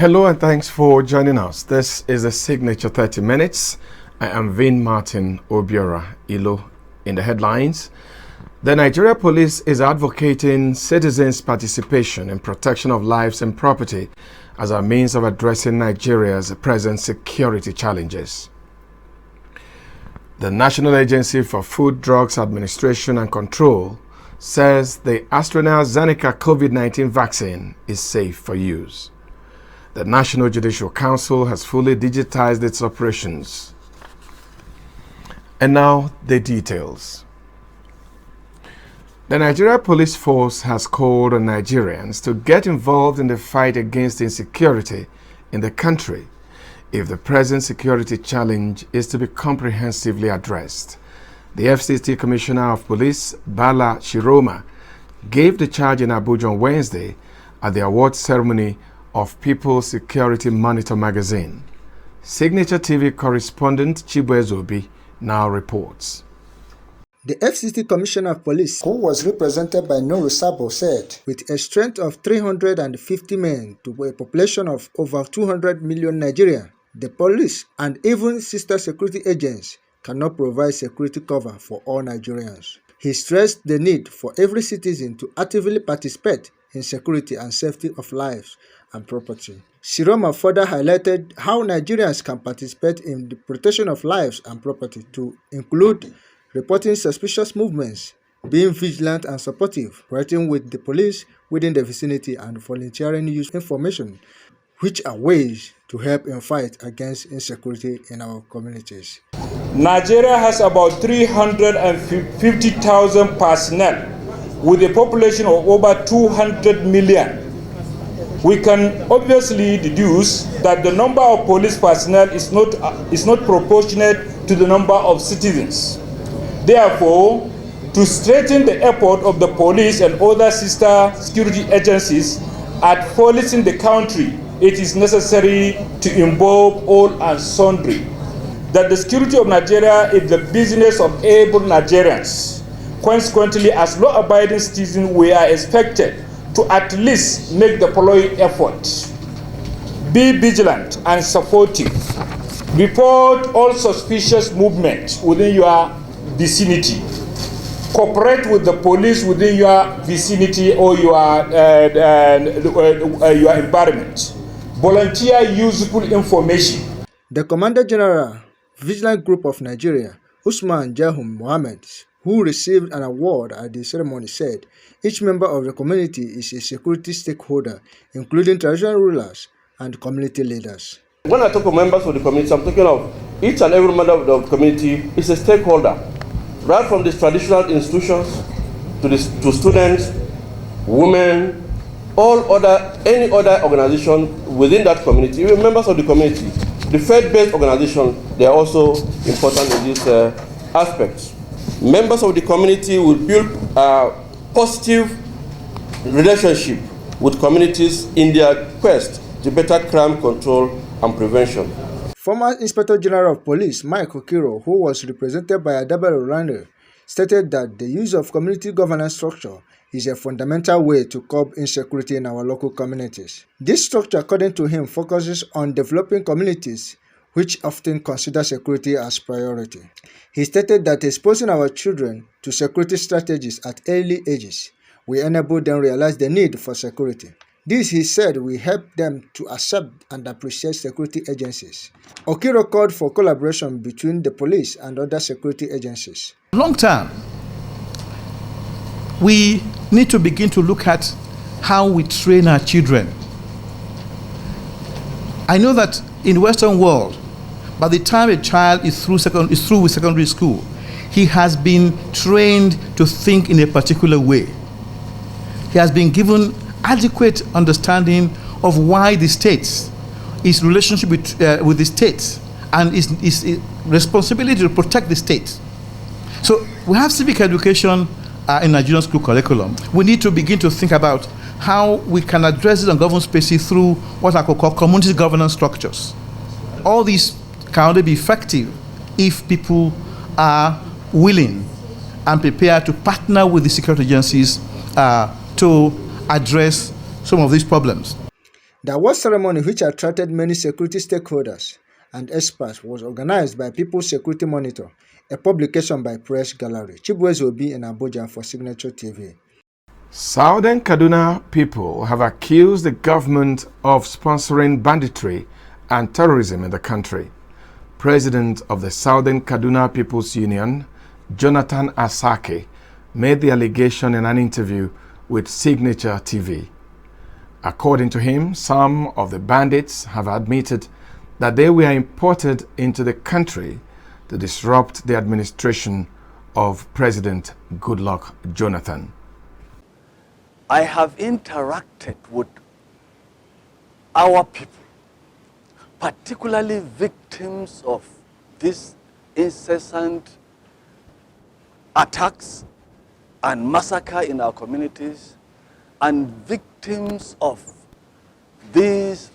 Hello and thanks for joining us. This is the Signature 30 Minutes. I am Vin Martin Obiora Ilo. In the headlines, the Nigeria Police is advocating citizens' participation in protection of lives and property as a means of addressing Nigeria's present security challenges. The National Agency for Food, Drugs Administration and Control says the AstraZeneca COVID-19 vaccine is safe for use. The National Judicial Council has fully digitized its operations. And now the details. The Nigeria Police Force has called on Nigerians to get involved in the fight against insecurity in the country if the present security challenge is to be comprehensively addressed. The FCT Commissioner of Police, Bala Shiroma, gave the charge in Abuja on Wednesday at the award ceremony of People's Security Monitor magazine. Signature TV correspondent Chibuezobi now reports. The FCT Commissioner of Police, who was represented by Noru Sabo, said, with a strength of 350 men to a population of over 200 million Nigerians, the police and even sister security agents cannot provide security cover for all Nigerians. He stressed the need for every citizen to actively participate in security and safety of lives and property. Shiroma further highlighted how Nigerians can participate in the protection of lives and property to include reporting suspicious movements, being vigilant and supportive, working with the police within the vicinity, and volunteering use information, which are ways to help in fight against insecurity in our communities. Nigeria has about 350,000 personnel with a population of over 200 million. We can obviously deduce that the number of police personnel is not proportionate to the number of citizens. Therefore, to strengthen the effort of the police and other sister security agencies at policing the country, it is necessary to involve all and sundry. That the security of Nigeria is the business of able Nigerians. Consequently, as law-abiding citizens, we are expected to at least make the following efforts. Be vigilant and supportive. Report all suspicious movements within your vicinity. Cooperate with the police within your vicinity or your environment. Volunteer useful information. The Commander General, Vigilant Group of Nigeria, Usman Jahum Mohammed, who received an award at the ceremony, said each member of the community is a security stakeholder, including traditional rulers and community leaders. When I talk of members of the community, I'm talking of each and every member of the community is a stakeholder, right from the traditional institutions to students, women, any other organization within that community, even members of the community. The faith-based organization, they are also important in this aspect. Members of the community will build a positive relationship with communities in their quest to better crime control and prevention. Former Inspector General of Police Mike Okiro, who was represented by Adabel Orlando, stated that the use of community governance structure is a fundamental way to curb insecurity in our local communities. This structure, according to him, focuses on developing communities which often consider security as priority. He stated that exposing our children to security strategies at early ages will enable them to realize the need for security. This, he said, will help them to accept and appreciate security agencies. Okiro called for collaboration between the police and other security agencies. Long term, we need to begin to look at how we train our children. I know that in the Western world, by the time a child is through with secondary school, he has been trained to think in a particular way. He has been given adequate understanding of why the state, his relationship with the state, and his responsibility to protect the state. So we have civic education in Nigerian school curriculum. We need to begin to think about how we can address this ungoverned spaces through what I could call community governance structures. All these can only be effective if people are willing and prepared to partner with the security agencies to address some of these problems. The award ceremony, which attracted many security stakeholders and experts, was organized by People's Security Monitor, a publication by Press Gallery. Chibueze Obi in Abuja for Signature TV. Southern Kaduna people have accused the government of sponsoring banditry and terrorism in the country. President of the Southern Kaduna People's Union, Jonathan Asake, made the allegation in an interview with Signature TV. According to him, some of the bandits have admitted that they were imported into the country to disrupt the administration of President Goodluck Jonathan. I have interacted with our people, particularly victims of these incessant attacks and massacre in our communities, and victims of these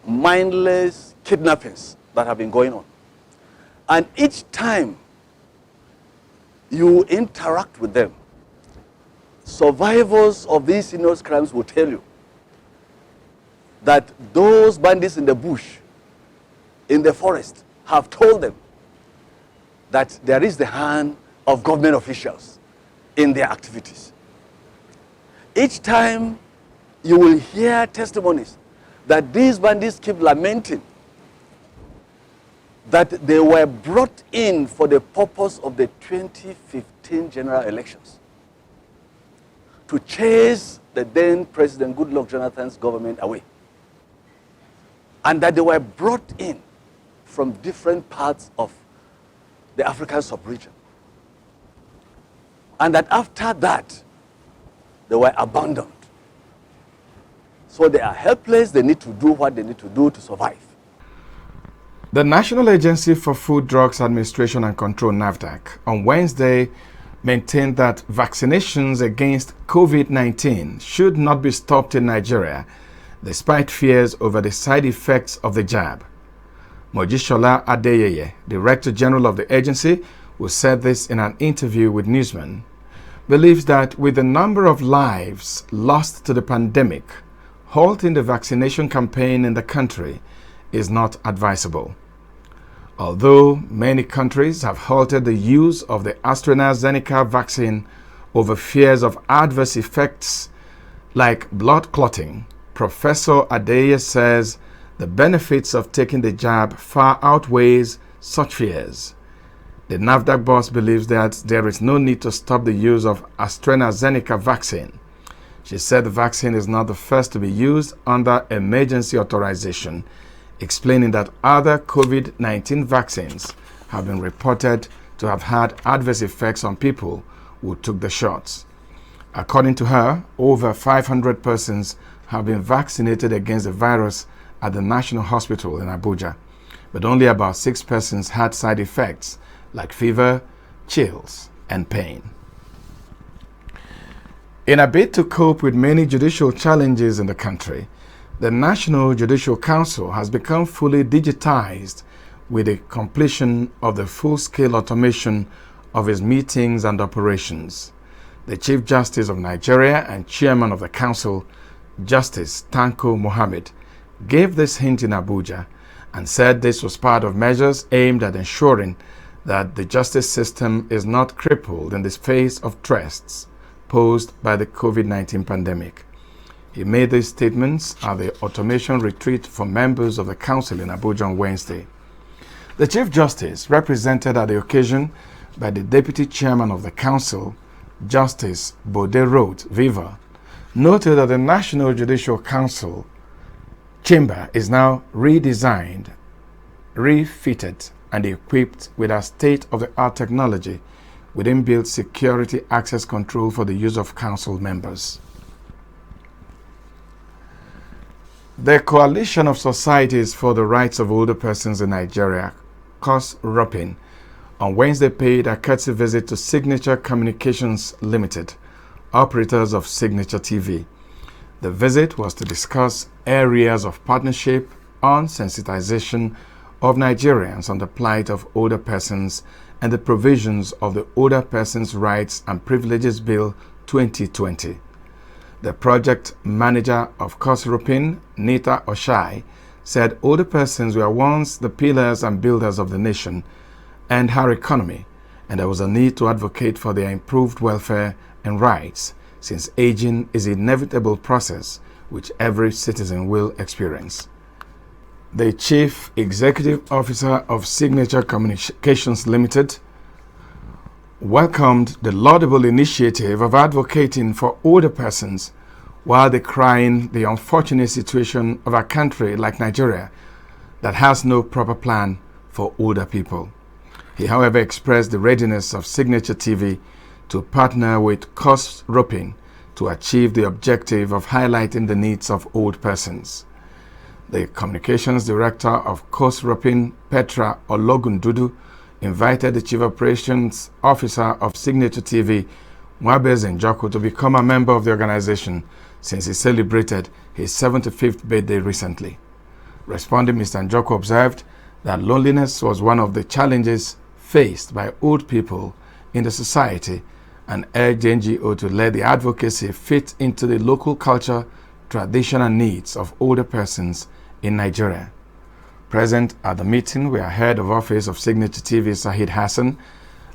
mindless kidnappings that have been going on. And each time you interact with them, survivors of these heinous crimes will tell you that those bandits in the bush, in the forest, have told them that there is the hand of government officials in their activities. Each time you will hear testimonies that these bandits keep lamenting that they were brought in for the purpose of the 2015 general elections, to chase the then President Goodluck Jonathan's government away. And that they were brought in from different parts of the African sub-region. And that after that, they were abandoned. So they are helpless, they need to do what they need to do to survive. The National Agency for Food, Drugs Administration and Control, Navteq, on Wednesday maintained that vaccinations against COVID-19 should not be stopped in Nigeria, despite fears over the side effects of the jab. Mojisola Adeyeye, Director General of the agency, who said this in an interview with newsmen, believes that with the number of lives lost to the pandemic, halting the vaccination campaign in the country is not advisable. Although many countries have halted the use of the AstraZeneca vaccine over fears of adverse effects like blood clotting, Professor Adeyeye says the benefits of taking the jab far outweighs such fears. The Navteq boss believes that there is no need to stop the use of AstraZeneca vaccine. She said the vaccine is not the first to be used under emergency authorization, explaining that other COVID-19 vaccines have been reported to have had adverse effects on people who took the shots. According to her, over 500 persons have been vaccinated against the virus at the National Hospital in Abuja, but only about 6 persons had side effects like fever, chills, and pain. In a bid to cope with many judicial challenges in the country, the National Judicial Council has become fully digitized with the completion of the full-scale automation of its meetings and operations. The Chief Justice of Nigeria and Chairman of the Council, Justice Tanko Mohammed, gave this hint in Abuja and said this was part of measures aimed at ensuring that the justice system is not crippled in the face of threats posed by the COVID-19 pandemic. He made these statements at the automation retreat for members of the council in Abuja on Wednesday. The Chief Justice, represented at the occasion by the Deputy Chairman of the Council, Justice Bode Road Viva, noted that the National Judicial Council chamber is now redesigned, refitted, and equipped with a state-of-the-art technology with inbuilt security access control for the use of council members. The Coalition of Societies for the Rights of Older Persons in Nigeria, COSROPIN, on Wednesday paid a courtesy visit to Signature Communications Limited, operators of Signature TV. The visit was to discuss areas of partnership on sensitization of Nigerians on the plight of older persons and the provisions of the Older Persons' Rights and Privileges Bill 2020. The project manager of Kosropin, Nita Oshai, said older persons were once the pillars and builders of the nation and her economy, and there was a need to advocate for their improved welfare and rights, since aging is an inevitable process which every citizen will experience. The Chief Executive Officer of Signature Communications Limited welcomed the laudable initiative of advocating for older persons while decrying the unfortunate situation of a country like Nigeria that has no proper plan for older people. He, however, expressed the readiness of Signature TV to partner with Kosropin to achieve the objective of highlighting the needs of old persons. The communications director of Kosropin, Petra Ologundudu, invited the Chief Operations Officer of Signature TV, Mwabez Njoko, to become a member of the organization since he celebrated his 75th birthday recently. Responding, Mr. Njoko observed that loneliness was one of the challenges faced by old people in the society and urged the NGO to let the advocacy fit into the local culture, tradition, and needs of older persons in Nigeria. Present at the meeting were Head of Office of Signature TV, Sahid Hassan,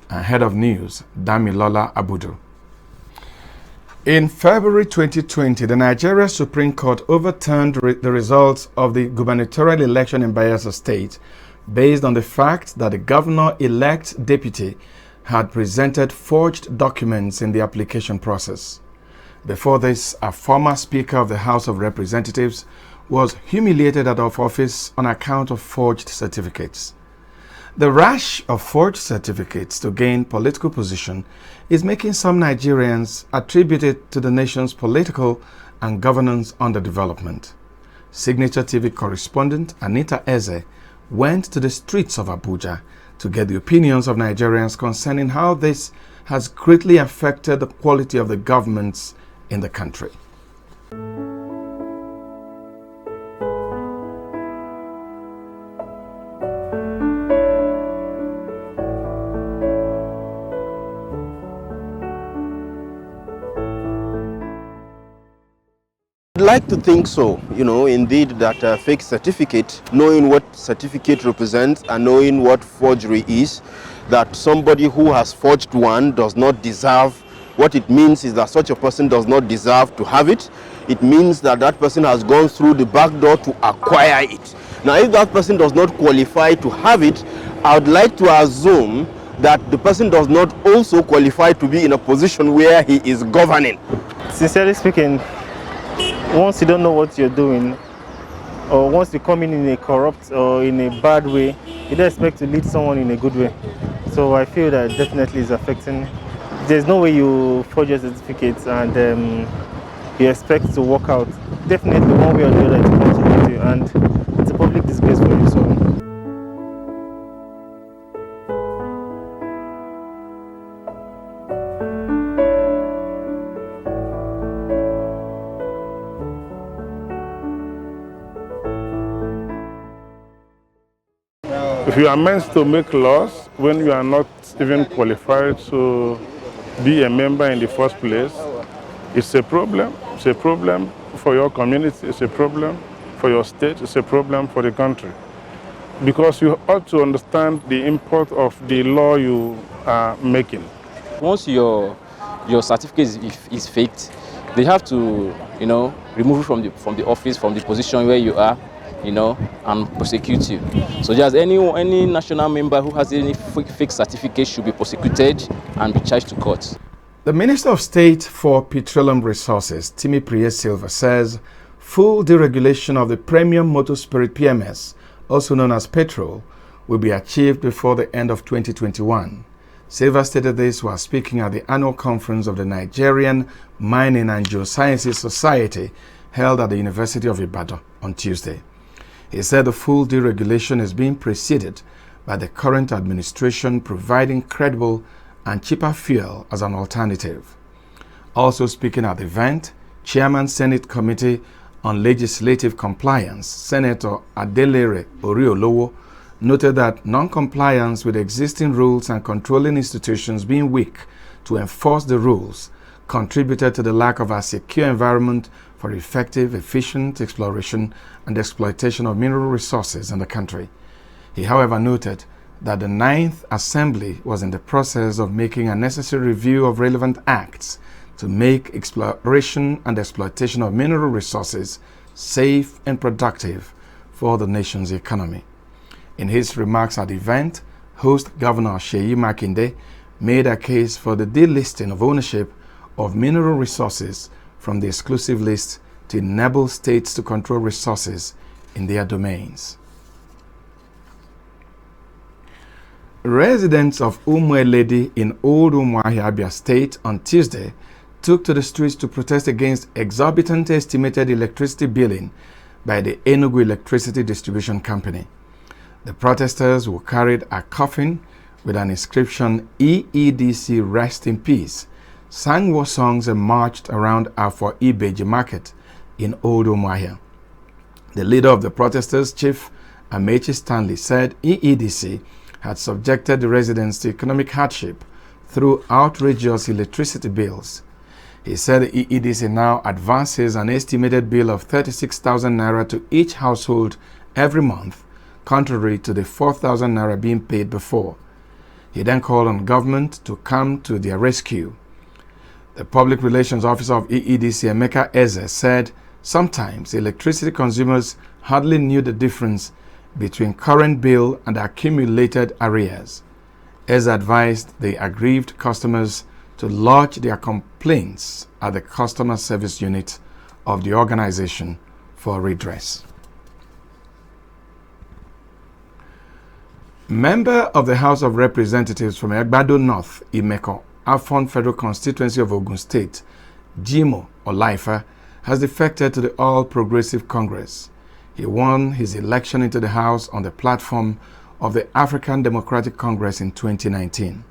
and Head of News, Damilola Abudu. In February 2020, the Nigeria Supreme Court overturned the results of the gubernatorial election in Bayelsa State based on the fact that the governor-elect deputy had presented forged documents in the application process. Before this, a former Speaker of the House of Representatives was humiliated out of office on account of forged certificates. The rash of forged certificates to gain political position is making some Nigerians attribute it to the nation's political and governance underdevelopment. Signature TV correspondent Anita Eze went to the streets of Abuja to get the opinions of Nigerians concerning how this has greatly affected the quality of the governments in the country. I'd like to think so, indeed that fake certificate, knowing what certificate represents and knowing what forgery is, that somebody who has forged one does not deserve. What it means is that such a person does not deserve to have it. It means that that person has gone through the back door to acquire it. Now, if that person does not qualify to have it, I would like to assume that the person does not also qualify to be in a position where he is governing. Sincerely speaking, once you don't know what you're doing, or once you come in a corrupt or in a bad way, you don't expect to lead someone in a good way. So I feel that definitely is affecting. There's no way you forge your certificates and you expect to work out. Definitely one way or the other it contributes to you, and it's a public disgrace for you. So if you are meant to make laws when you are not even qualified to be a member in the first place, it's a problem. It's a problem for your community, it's a problem for your state, it's a problem for the country. Because you ought to understand the import of the law you are making. Once your certificate is faked, they have to, remove you from the office, from the position where you are, and prosecute you. So just any national member who has any fake certificate should be prosecuted and be charged to court. The Minister of State for Petroleum Resources, Timi Priye Silva, says full deregulation of the premium motor spirit PMS, also known as petrol, will be achieved before the end of 2021. Silva stated this while speaking at the annual conference of the Nigerian Mining and Geosciences Society held at the University of Ibadan on Tuesday. He said the full deregulation is being preceded by the current administration providing credible and cheaper fuel as an alternative. Also speaking at the event, Chairman Senate Committee on Legislative Compliance, Senator Adelere Oriolowo, noted that non-compliance with existing rules and controlling institutions being weak to enforce the rules contributed to the lack of a secure environment for effective, efficient exploration and exploitation of mineral resources in the country. He, however, noted that the 9th Assembly was in the process of making a necessary review of relevant acts to make exploration and exploitation of mineral resources safe and productive for the nation's economy. In his remarks at the event, host Governor Seyi Makinde made a case for the delisting of ownership of mineral resources from the exclusive list to enable states to control resources in their domains. Residents of Umueledi in Old Umuahia, Abia State on Tuesday took to the streets to protest against exorbitant estimated electricity billing by the Enugu Electricity Distribution Company. The protesters, who carried a coffin with an inscription EEDC Rest in Peace, sang war songs and marched around Afo Ibeji Market in Old Umuahia. The leader of the protesters, Chief Amechi Stanley, said EEDC had subjected the residents to economic hardship through outrageous electricity bills. He said the EEDC now advances an estimated bill of 36,000 naira to each household every month, contrary to the 4,000 naira being paid before. He then called on government to come to their rescue. The public relations officer of EEDC, Emeka Eze, said sometimes electricity consumers hardly knew the difference between current bill and accumulated arrears. Eze advised the aggrieved customers to lodge their complaints at the customer service unit of the organization for redress. Member of the House of Representatives from Egbado North, Imeko, Afon Federal Constituency of Ogun State, Jimo Olaifa, has defected to the All Progressive Congress. He won his election into the House on the platform of the African Democratic Congress in 2019.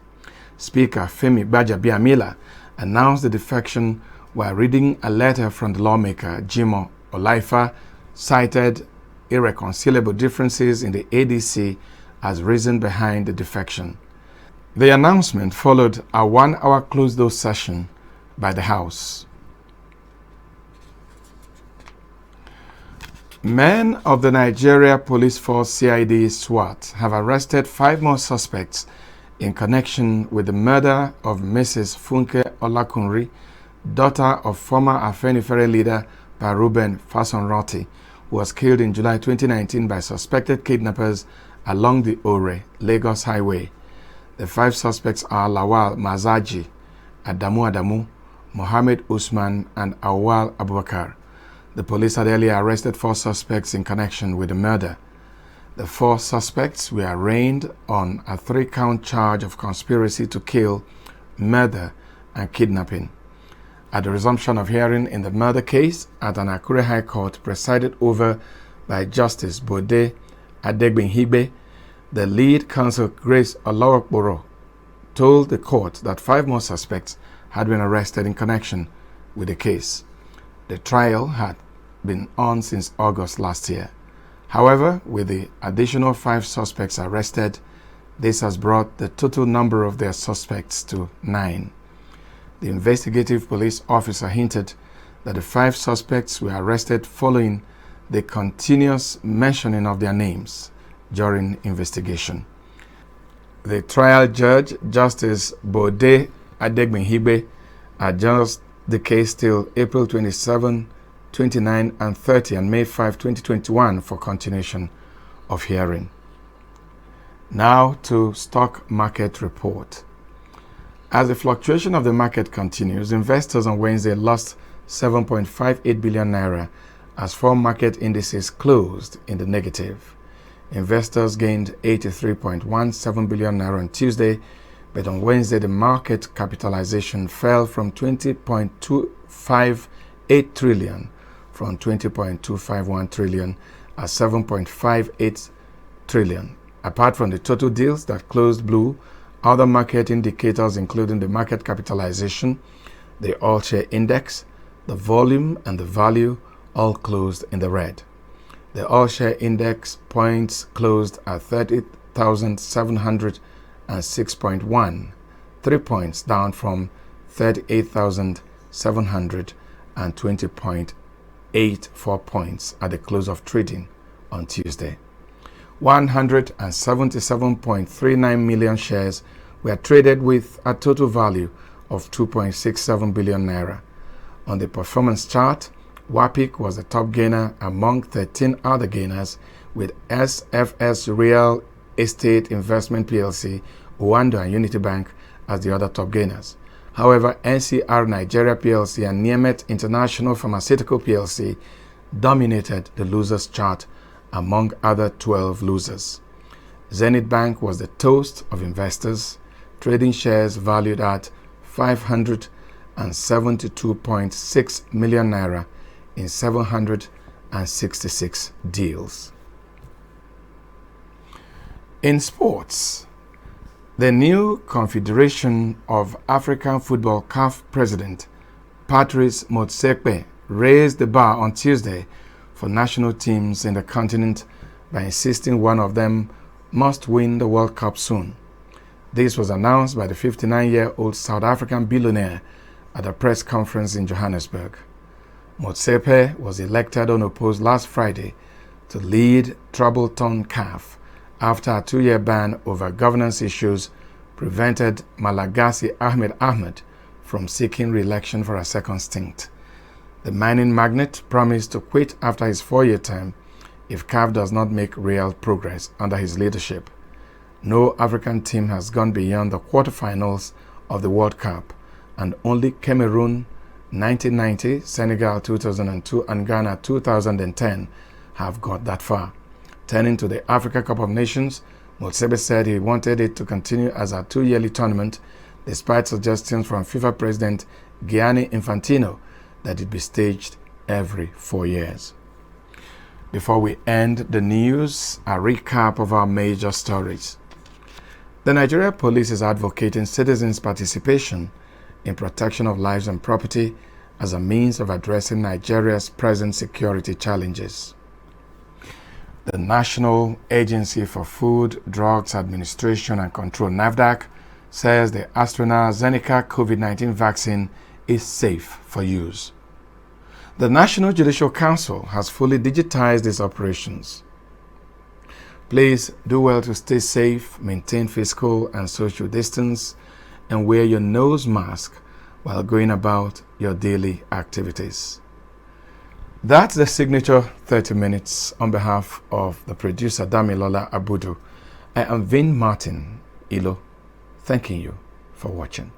Speaker Femi Gbajabiamila announced the defection while reading a letter from the lawmaker. Jimo Olaifa cited irreconcilable differences in the ADC as reason behind the defection. The announcement followed a 1-hour closed-door session by the House. Men of the Nigeria Police Force CID SWAT have arrested 5 more suspects in connection with the murder of Mrs. Funke Olakunri, daughter of former Afenifere leader Ruben Fasonroti, who was killed in July 2019 by suspected kidnappers along the Ore-Lagos Highway. The 5 suspects are Lawal Mazaji, Adamu, Mohammed Usman, and Awal Abubakar. The police had earlier arrested 4 suspects in connection with the murder. The 4 suspects were arraigned on a 3-count charge of conspiracy to kill, murder, and kidnapping. At the resumption of hearing in the murder case at an Akure High Court presided over by Justice Bode Adegbinhibe, the lead counsel Grace Olawokboro told the court that 5 more suspects had been arrested in connection with the case. The trial had been on since August last year. However, with the additional 5 suspects arrested, this has brought the total number of their suspects to 9. The investigative police officer hinted that the 5 suspects were arrested following the continuous mentioning of their names during investigation. The trial judge, Justice Bode Adegbinhibe, adjourned the case till April 27, 29, and 30 and May 5, 2021 for continuation of hearing. Now to stock market report. As the fluctuation of the market continues, investors on Wednesday lost 7.58 billion naira as 4 market indices closed in the negative. Investors gained 83.17 billion naira on Tuesday, but on Wednesday the market capitalization fell from 20.258 trillion from 20.251 trillion at 7.58 trillion. Apart from the total deals that closed blue, other market indicators including the market capitalization, the all-share index, the volume, and the value all closed in the red. The all-share index points closed at 30,706.1, 3 points down from 38,720.84 points at the close of trading on Tuesday. 177.39 million shares were traded with a total value of 2.67 billion naira. On the performance chart, Navteq was the top gainer among 13 other gainers, with SFS Real Estate Investment PLC, Owando and Unity Bank as the other top gainers. However, NCR Nigeria PLC and Niemet International Pharmaceutical PLC dominated the losers chart among other 12 losers. Zenith Bank was the toast of investors, trading shares valued at 572.6 million naira in 766 deals. In sports, the new Confederation of African Football CAF president, Patrice Motsepe, raised the bar on Tuesday for national teams in the continent by insisting one of them must win the World Cup soon. This was announced by the 59-year-old South African billionaire at a press conference in Johannesburg. Motsepe was elected unopposed last Friday to lead trouble-torn CAF after a 2-year ban over governance issues prevented Malagasy Ahmed from seeking re-election for a second stint. The mining magnate promised to quit after his 4-year term if CAF does not make real progress under his leadership. No African team has gone beyond the quarterfinals of the World Cup, and only Cameroon 1990, Senegal 2002, and Ghana 2010 have got that far. Turning to the Africa Cup of Nations, Motsepe said he wanted it to continue as a 2-yearly tournament, despite suggestions from FIFA President Gianni Infantino that it be staged every 4 years. Before we end the news, a recap of our major stories. The Nigeria Police is advocating citizens' participation in protection of lives and property as a means of addressing Nigeria's present security challenges. The National Agency for Food, Drugs Administration and Control, Navteq, says the AstraZeneca COVID-19 vaccine is safe for use. The National Judicial Council has fully digitized its operations. Please do well to stay safe, maintain physical and social distance, and wear your nose mask while going about your daily activities. That's the signature 30 minutes. On behalf of the producer Damilola Abudu, I am Vin Martin Ilo, thanking you for watching.